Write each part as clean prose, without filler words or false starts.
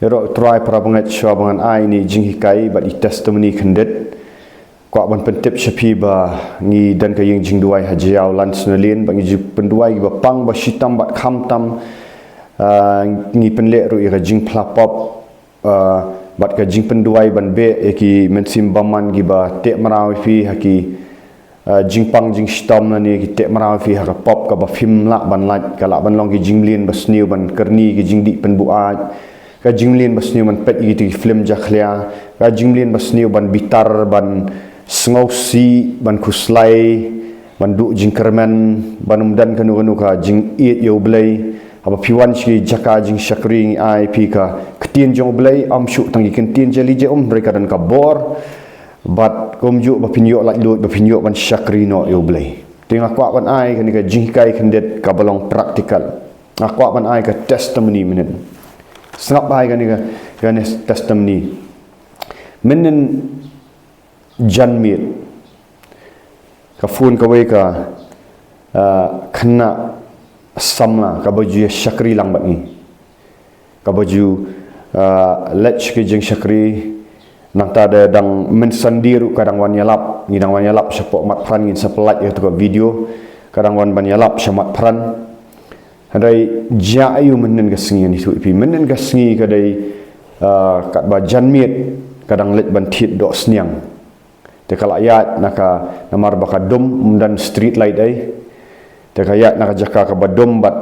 Ero try para banget syua bangan ai ni jing hikai bat I testimony kendet kwa ban pentip syapi ba ngi dan ka ying jing duai hajiau lan sunalin ba ngi penduai ba pang ba shitam bat kham tam ngi penle ru ira jing plapop bat ka jing penduai ban be eki mensim baman gi ba te marawi fi haki jing pang jing shitam na ni ki te marawi fi ha pop ka ba film la ban lat ka la ban long gi jing lin ba sniu ban kerni gi jing di penbuat ka jinglin basniu man pet igi film jakhlia ka jinglin basniu ban bitar ban sngosi ban kuslai ban du jingkerman ban umdan kanu ka jing it yo blai aba piwan chi jaka jing shakring ai pi ka ktin jong blai am shu tangi kentin jali je mereka dan ka bor bat komju ba pinyo la lut ba pinyo ban shakrino yo blai tinga kwa ban ai kan ka jing kai kendet ka balong praktikal akwa ban ai ka testimony menen sangat baik kan testimoni menen janmit ka phone ka wei ka khana samla ka baju syakri lang bat ni ka baju lech ke jeng syakri nang ta da dang mensandiru kadang wan yalap ngidang wan yalap sapok mat pran ngin sapelat ya tu video kadang wan ban yalap samat pran Hadai jaayu menen gasngi ni tu pi menen gasngi kadai kat ba janmit kadang let ban thit dok sniang te kala ayat naka namar baka dom dan street light ai te kaya naka jaka ka badom bat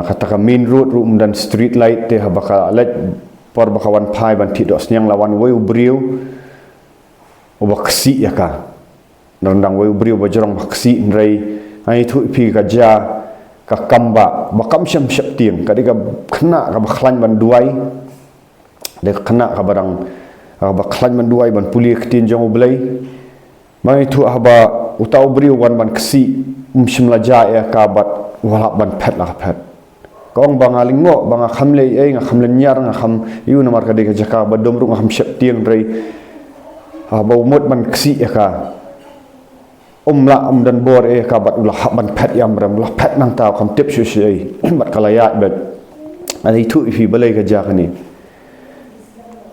kata ka main road room dan street light te baka let por baka wan pai ban thit dok sniang lawan weu briu obaksi ya ka nandang weu briu bajrong baksi nrai ai thu pi ka ja ka kamba bakam syam syap tiang kadika kena ka bakhlan ban duai de kena ka barang ka bakhlan ban duai ban puli ketin jong blai mai thu aba utau bri wan ban kesi syam ja ya ka bat wala ban phet la phet kong bangaling ngo banga khamle nga khamlen nyar nga kham yu namar ka de ka jaka badom ru nga kham syap tiang rei aba umut ban kesi ya ka la dan bor ka bat ulah ban pet yam ram ulah pet nang taw kam tip shui bat kalayat bet ani tu fi balai ka ja ni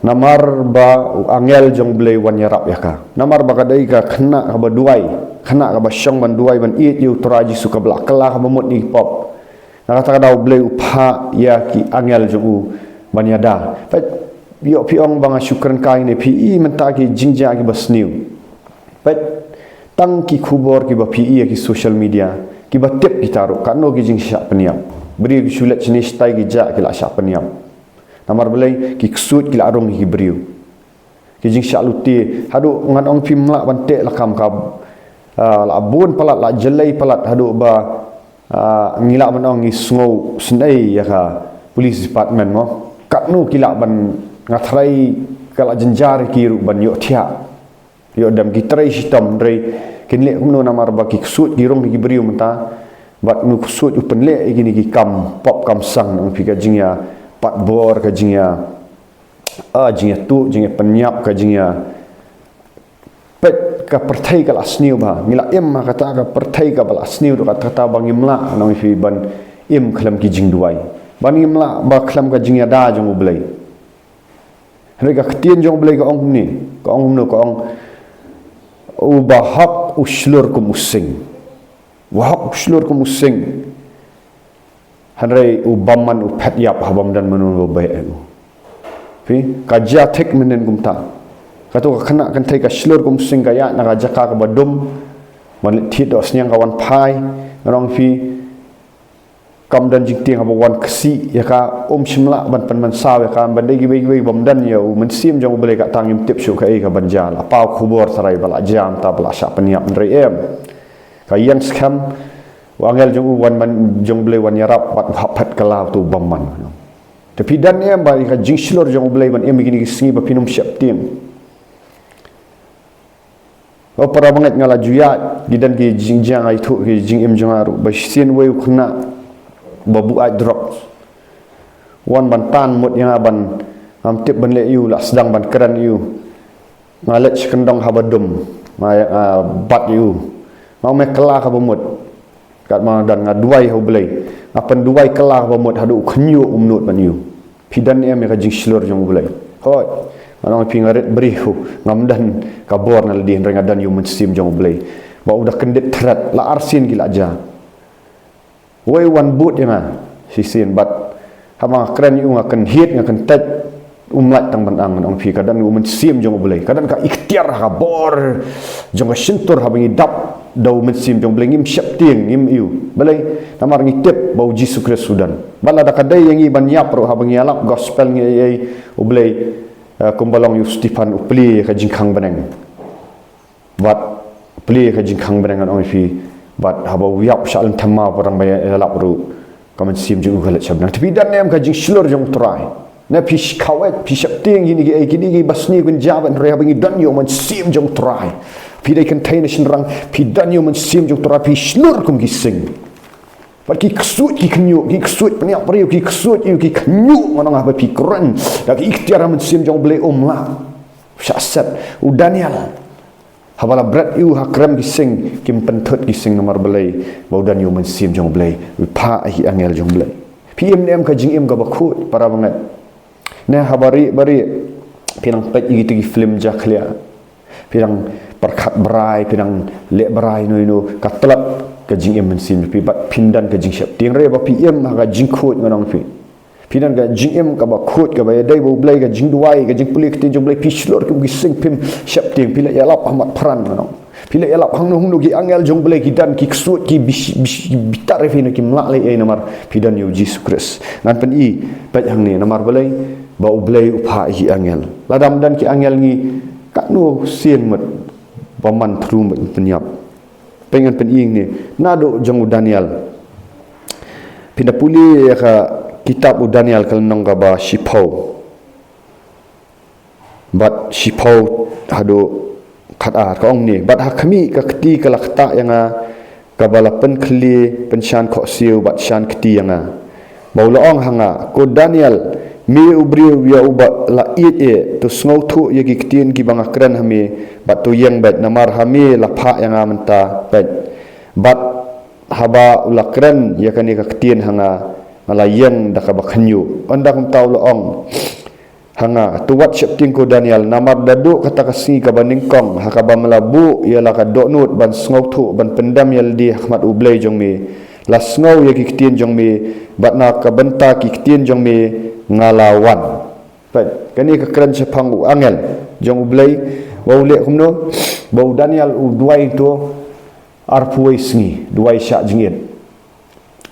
namar ba angel jong blai wan yarap ya ka namar ba kadai ka khna ka baduai khna ka basyang ban duai ban it yu traji suka blak kala ka bamut ni pop na kata daw blai upha ya ki angel jong u ban yada pet yo piong banga syukran kai ni pi menta ki jingja ki basniu pet tang ki khubor ki ba pi ki social media ki ba tip ki taru kanno ki jing syak peniam beri ki sulat jenis tai ki ja ki la syak peniam namar belai ki ksut ki la arong ki beriu ki jing syak luti hadu ngan ong pim la bante la kam ka la bun palat la jelai palat hadu ba ngila manong ni sngo snai ya ka police department mo katnu ki la ban ngatrai kala jenjar ki ru ban yo thia yo dam gitrai sitam drai kinle kumno namar ba ki ksut girong ki beriu menta bat nu ksut u penle gini ki kam pop kam sang nang pika jingya pat bor ka jingya jingya tu jingya penyap ka jingya pet ka perthai ka asniu ba ngila em ma kata ka perthai ka bal asniu ka kata bang imla nang fi ban im khlam ki jing duai ban imla ba khlam ka jingya da jong blai rega ktien jong blai ka ong ni ka ong no ka ong ubahak uslur ku musing wahak uslur ku musing hanrai ubaman upet yap habam dan menun bae fi kaja tek menen gumta kato kena kan thai ka slur ku musing kaya na jaka ka badum man thit dos nyang kawan pai rong fi kam dan jingting habawan kesi ya ka shimla ban pan saw ya ka bandai gi bagi bam dan ya men sim jong boleh ka tangim tip syu ka e ka banjal apa khubor sarai bala jam ta bala sya peniap ndre em ka yang skam wangel jong wan man jong boleh wan yarap bat hapat kala tu bamman tapi dan em ba ka jing slur jong boleh ban em gini singi ba pinum syap tim para banget ngala juyat gidan ki jingjang ai thu ki jing em jong aru ba sin wei khna babu aj drop wan bantan mut yang ban am tip ban le yu la sedang ban keran yu ngalet kendong habadum bat yu mau me kela ka bumut kat ma dan ngaduai ho blai apan duai kelah bamot hadu khnyu umnut banyu pidan em ka jing slur jong bulai hoi anong pingaret berihu ngamdan kabor na ladi rengadan yu mensim jong bulai ba udah kendet terat la arsin gila aja wei wan but ya man sisin bat hama kren yu ngakan hit ngakan tet umlat tang banang anong pi kadan yu mensim jong bulai kadan ka ikhtiar ka bor jong ka sintur ha bangi dap dau mensim jong bulai ngim syap tieng ngim yu balai namar ngitip bau Yesus Kristus sudan bala da kadai yang iban yap ro ha bangi alap gospel ngi ai ublai kumbalong yu Stefan upli ka jingkhang baneng wat upli ka jingkhang baneng anong pi bat ha bau yap sal thamma parang bay alap ro ka mensim jong galat sabna tapi dan nem ka jing slur jong trai na pi kawet pi syap tieng ini gi ai kini gi basni kun jaban re ha bangi dan yu mensim jong trai pi dai container rang pi dan yu mensim jong trai pi slur kum gising pat ki ksut ki knyu ki ksut peniak priu ki ksut yu ki knyu manong ha pi kren da ki ikhtiar mensim jong blai la syasat u Daniel habala berat yu ha krem gising kim pentot gising nomor blai bau dan yu mensim jong blai pa hi angel jong blai pi em ka jing em ka bakut para banget na habari bari pinang pet gitu gi film jaklia pinang perkat berai pinang lek berai no katlap ka jing em mensim pi bat pindan ka jing syap ting re ba pi em ha ka jing khot ngonong pi pindan ka jing em ka ba khot ka ba dai bo blai ka jing duai ka jing pulik ti jong blai pi slor ku gising pim syap ting pila ya lap ahmad pran ngonong pila ya lap hang no gi angel jong blai ki dan ki ksut ki bitar fi no ki mlak le ai namar pidan yu Yesus Kristus nan pen i pat hang ni namar blai ba blai upha hi angel ladam dan ki angel ngi ka no sien mat paman thrum penyap pengen pening ni nado jong Daniel pindah puli ka kitab Daniel kalnong ka ba shipau bat shipau hado khatar ka ong ni bat hakmi ka kti ka lakta yang ka balapan khli penshan kho siu bat shan kti yang baulaong hanga ko Daniel mi ubriu ya uba la it to snau thu ye gi ktin ki banga kran hami bat to yang bat namar hami la pha yang amanta bat haba ulakran ya kani ka ktin hanga malayang da ka bakhnyu anda kum taw laong hanga tu wat shapting ko Daniel namar dadu kata kasi ka baningkong hakaba malabu ya la ka donut ban snau thu ban pendam yal di ahmad ublay jong mi la snau ye ki ktin jong mi bat na ka banta ki ktin jong mi ngalawan pat kani ka kran sepang angel jong ublay wa ule kumno bau Daniel u duai to arpuai sngi duai syak jingit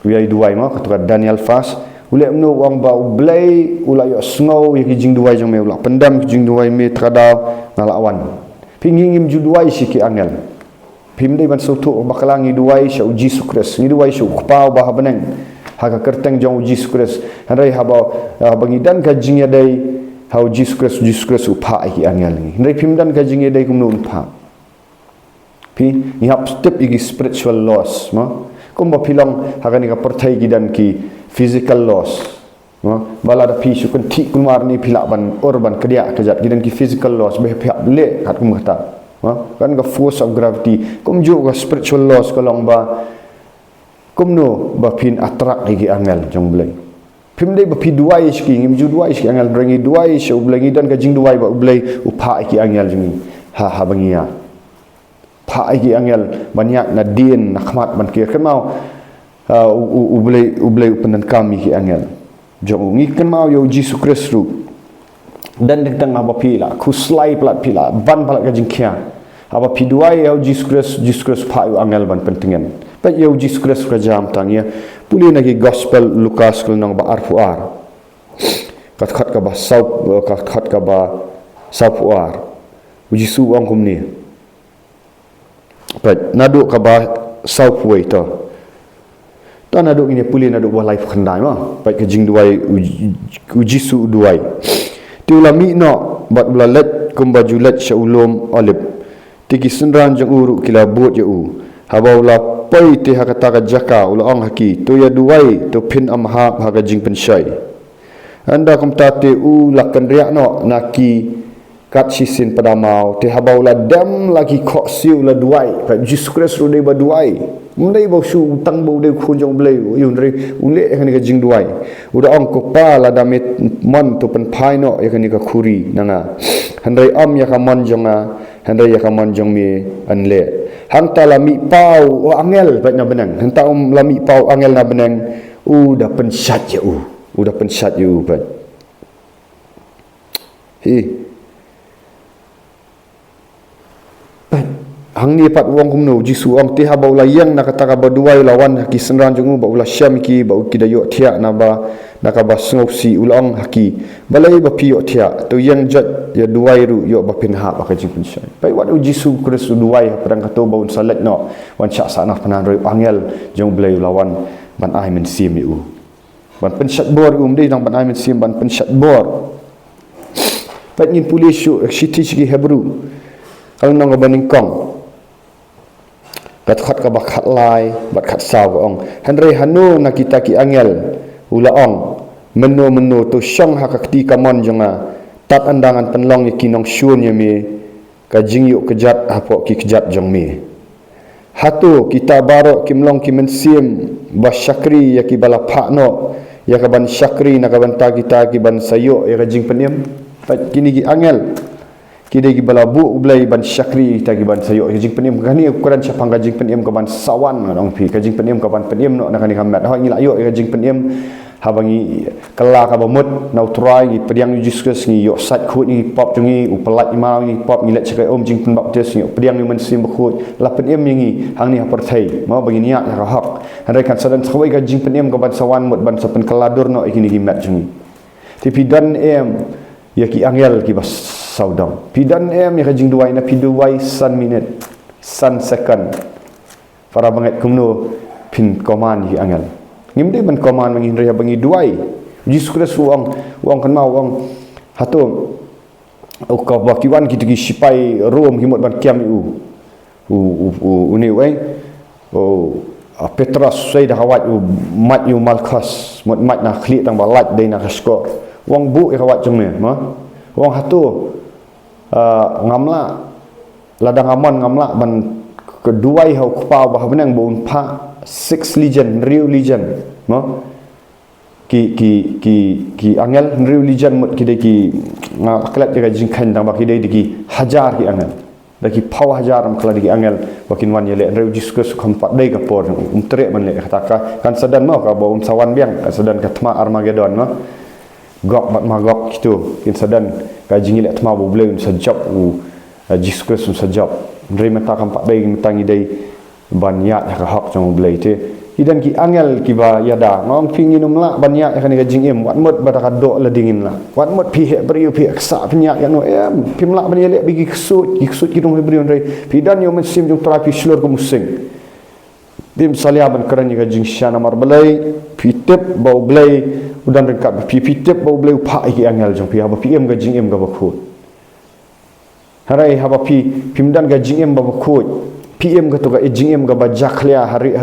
wiai duai ma kata Daniel fas ule mno wang ba ublay ula yo sngo ye jing duai jong me ula pendam jing duai me trada ngalawan pingingim ju duai siki angel pim dei ban sotu bakalangi duai sya uji sukres ni duai syu kpau ba beneng haka kerteng jong uji sukres handai haba bangidan ka jingya dai ha uji sukres upha ki angel ni handai pim dan ka jingya dai kumno upha pi ni hap step igi spiritual loss ma kumba pilong haka ni ka perthai gidan ki physical loss ma bala da pi sukun ti kumar ni pilak ban urban kedia kejat gidan ki physical loss be pihak le kat kum kata ma kan ka force of gravity kum ju ka spiritual loss kolong ba kumno ba pin atrak igi angel jong blai pim dei ba pi duai ski ngim ju duai ski angel bringi duai shu blai dan ka jing duai ba blai upha ki angel jingi ha bangia pha igi angel banyak na din na khmat ban kir kan mau ublay upanan kami ki angel jong ngi kan mau yo Yesus Kristus ru dan dentang aba pila ku slai plat pila ban pala ka jingkia aba piduai yo Jesus Kristus pha yo angel ban pentingan pa yo Jesus Kristus ka jam tangya puli na ki gospel Lukas kul nang ba arfuar kat ka ba sau kat ka ba sauar Yesus ang kumni pa nadu ka ba sau puai to ta nadu ini puli nadu ba life khandai ma pa ke jing duai ujisu duai ti ulami no bat ulalet kum bajulat shaulum alib tiki sunran jang uru kila bot ya u habau la pai te hakata ka jaka ulaong haki to ya duai to pin amha haga jing pensyai anda kum tate u lakan riak no naki kat sisin pada mau te habau la dam lagi kok siu la duai pa Jesus Christ ru dei ba duai mundai bau su tang bau dei khun jong blei yun re ule kan ga jing duai uda ong ko pa la damit mon tu pen phai no ya kan ga khuri nanga handai am ya ka mon jonga handai ya ka mon jong mi an le hang ta la mi pau o angel ba na benang hang ta la mi pau angel na benang uda pen syat ya uda pen syat you ba hang ni pat wong kumno jisu ong te habau la yang na kata ka baduai lawan haki senran jungu ba ula syam ki ba uki da yo thia na ba na ka ba sngopsi ulong haki balai ba piyo thia to yang jat ya duai ru yo ba pin ha ba ka jing pun syai pai wat jisu Kristus duai padang ka to ba un salat no wan syak sana panan roi angel jong blai lawan ban ai men sim yu ban pen syat bor dei nang ban ai men sim ban pen syat bor pat ngin pulis syu city chi hebru kalau nang baning kong bat khat ka bakhat lai bat khat saw ong hanre hanu na kita ki angel ula ong menu to syong hakakti kamon jonga tat andangan penlong ye kinong syun ye me ka jingyu kejat hapo ki kejat jong me hatu kita barok kimlong ki mensim basyakri ya ki bala phakno ya ka ban syakri na ka ban ta kita ki ban sayo ya ka jing penim pat kini ki angel kidai gi bala bu ublai ban syakri ta gi ban sayo jing penim kani ukuran syapang jing penim ka ban sawan orang pi ka jing penim ka ban penim no nakani kamat ha ngi layo ka jing penim habangi kala ka bamut na utrai gi pediang Jesus ngi yo sat khut ni pop jungi upelat imau ni pop ngi let cekai om jing pen baptis ngi pediang ni men sim khut la penim ngi hang ni aparthai ma bagi niat ka hak handai kan sadan khawai ka jing penim ka ban sawan mut ban sapen kaladur no ikini gi mat jungi tapi dan ya ki angel ki bas saudam pidan ya jing duai na piduai san minute san second para banget kumno pin koman hi angel ngimde ban koman mangin ria bangi duai Jesus Kristus wang kan mau wang hatu au ka bakiwan gitu gi sipai rom himot ban kiam uni wai Petrus sai dah hawat mat malkas mat na khli tang balat dei na skor wang bu hawat jongme ma wang hatu ngamla ladang aman ngamla ban keduai hau kepau bah benang bun pa 6 legion real legion no ki angel real legion mut ki ki ngaklat jaga jingkan dang baki dei ki hajar ki angel daki pau hajar am kala ki angel bakin wan yele real Jesus kompat dei ka por tre man le kata kan sadan mau ka bau sawan biang kan sadan ka tma armageddon no gok bat magok gitu kin sadan kajing ile tma bo bleu sajab Jesus Kristus sajab ndri mata kam pak dei tangi dei banyak ka hak jong blei te hidan ki angel ki ba yada ngong pingin umla banyak kan kajing em wat mot bata ka do la dingin la wat mot pi he beriu pi aksa penyak yang no em pimla ban yele bigi ksut ki dong beriu ndri hidan yo mesim jong terapi slur ko musing dim saliaban keran kajing syana mar blei pitep bau blei udan dekat pitep bau bleu pa iki angel jong pi haba pm ga jing em ga bakut harai haba pimdan ga jing em ba bakut pm ga to ga jing em ga ba jaklia hari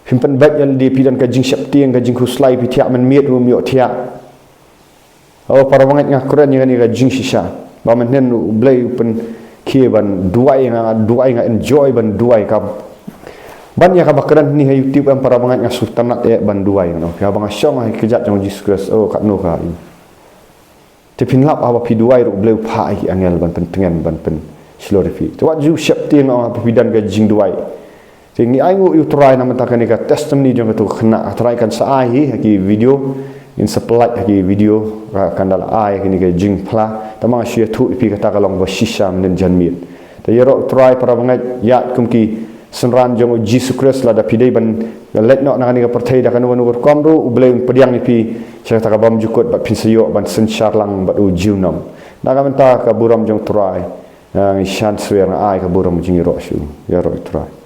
pimpan bat yang di pidan ga jing syapti ga jing huslai pi tiak men miet rum yo tiak para banget ngah kuran yang ga jing shisha ba men nen bleu pen kie ban duai nga enjoy ban duai ka ban ya ka bakaran ni YouTube yang para bangat ngasuh tanat ban duai no ya bang asyong ai kejat jong Jesus Kristus kat no ka te pinlap apa pi duai ru bleu pa ai angel ban pentengan ban pen slorifi to wat ju syap tin no pidan ga jing duai ting ni ai ngu you try na mata kan ka testimony jong tu kena try kan sa ai ki video in supply ki video kan dal ai ni ga jing pla tamang share tu pi kata kalong ba shisha men janmit te yero try para bangat ya kumki senran jong Jesus Kristus la da pidei ban let no nangani ka perthai da kan wanu komru ublei pediang ni pi cerita ka bam jukut bat pinsayo ban senchar lang bat u jiunam da ka menta ka buram jong try yang shan swer ai ka buram jing ro shu ya ro try